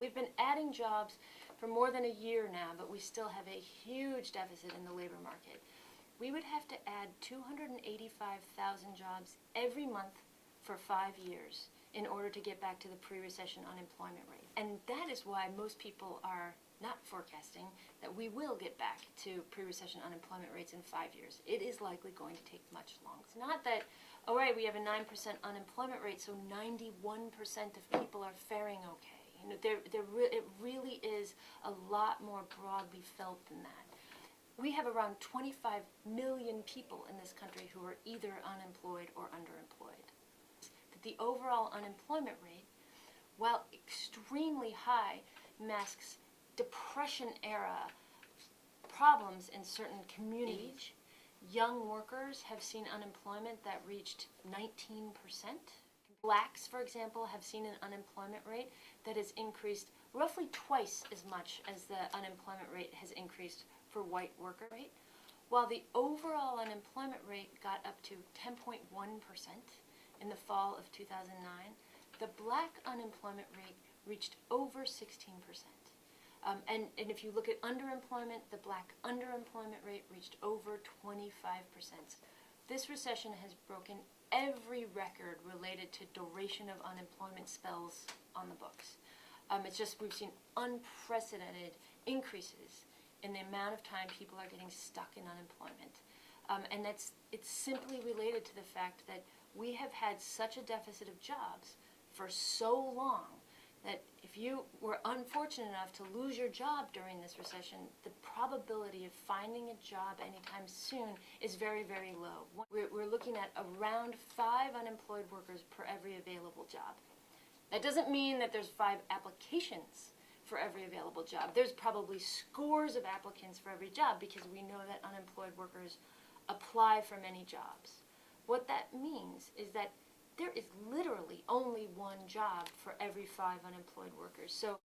We've been adding jobs for more than a year now, but we still have a huge deficit in the labor market. We would have to add 285,000 jobs every month for 5 years in order to get back to the pre-recession unemployment rate. And that is why most people are not forecasting that we will get back to pre-recession unemployment rates in 5 years. It is likely going to take much longer. It's not that, all right, we have a 9% unemployment rate, so 91% of people are faring okay. You know, it really is a lot more broadly felt than that. We have around 25 million people in this country who are either unemployed or underemployed. The overall unemployment rate, while extremely high, masks Depression-era problems in certain communities. Young workers have seen unemployment that reached 19%. Blacks, for example, have seen an unemployment rate that has increased roughly twice as much as the unemployment rate has increased for white worker rate, while the overall unemployment rate got up to 10.1% in the fall of 2009, the black unemployment rate reached over 16%. And if you look at underemployment, the black underemployment rate reached over 25%. This recession has broken every record related to duration of unemployment spells on the books. It's just we've seen unprecedented increases in the amount of time people are getting stuck in unemployment. And it's simply related to the fact that we have had such a deficit of jobs for so long that if you were unfortunate enough to lose your job during this recession, the probability of finding a job anytime soon is very, very low. We're looking at around 5 unemployed workers per every available job. That doesn't mean that there's 5 applications for every available job. There's probably scores of applicants for every job because we know that unemployed workers apply for many jobs. What that means is that there is literally only 1 job for every 5 unemployed workers. So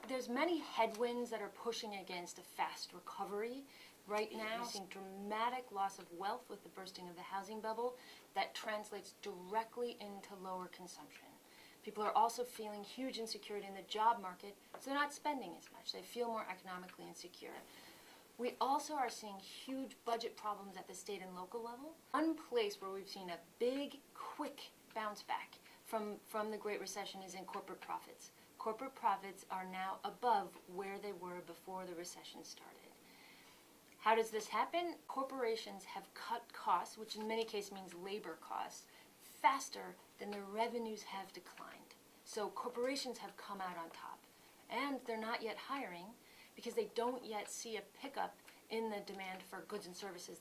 there's many headwinds that are pushing against a fast recovery right now. We're seeing dramatic loss of wealth with the bursting of the housing bubble that translates directly into lower consumption. People are also feeling huge insecurity in the job market, so they're not spending as much. They feel more economically insecure. We also are seeing huge budget problems at the state and local level. One place where we've seen a big, quick bounce back from the Great Recession is in corporate profits. Corporate profits are now above where they were before the recession started. How does this happen? Corporations have cut costs, which in many cases means labor costs, faster than their revenues have declined. So corporations have come out on top. And they're not yet hiring because they don't yet see a pickup in the demand for goods and services.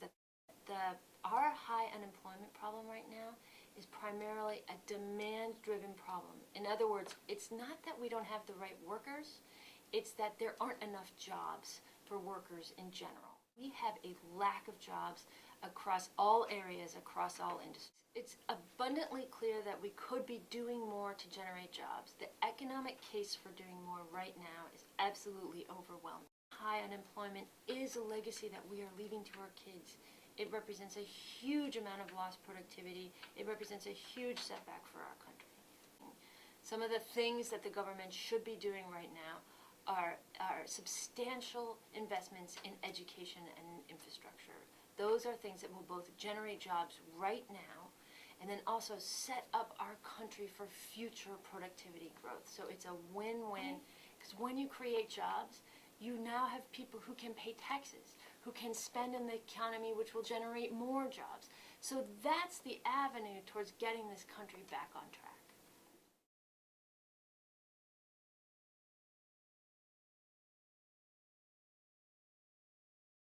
Our high unemployment problem right now is primarily a demand-driven problem. In other words, it's not that we don't have the right workers, it's that there aren't enough jobs for workers in general. We have a lack of jobs across all areas, across all industries. It's abundantly clear that we could be doing more to generate jobs. The economic case for doing more right now is absolutely overwhelming. High unemployment is a legacy that we are leaving to our kids. It represents a huge amount of lost productivity. It represents a huge setback for our country. Some of the things that the government should be doing right now are substantial investments in education and infrastructure. Those are things that will both generate jobs right now and then also set up our country for future productivity growth. So it's a win-win, because when you create jobs, you now have people who can pay taxes, who can spend in the economy, which will generate more jobs. So that's the avenue towards getting this country back on track.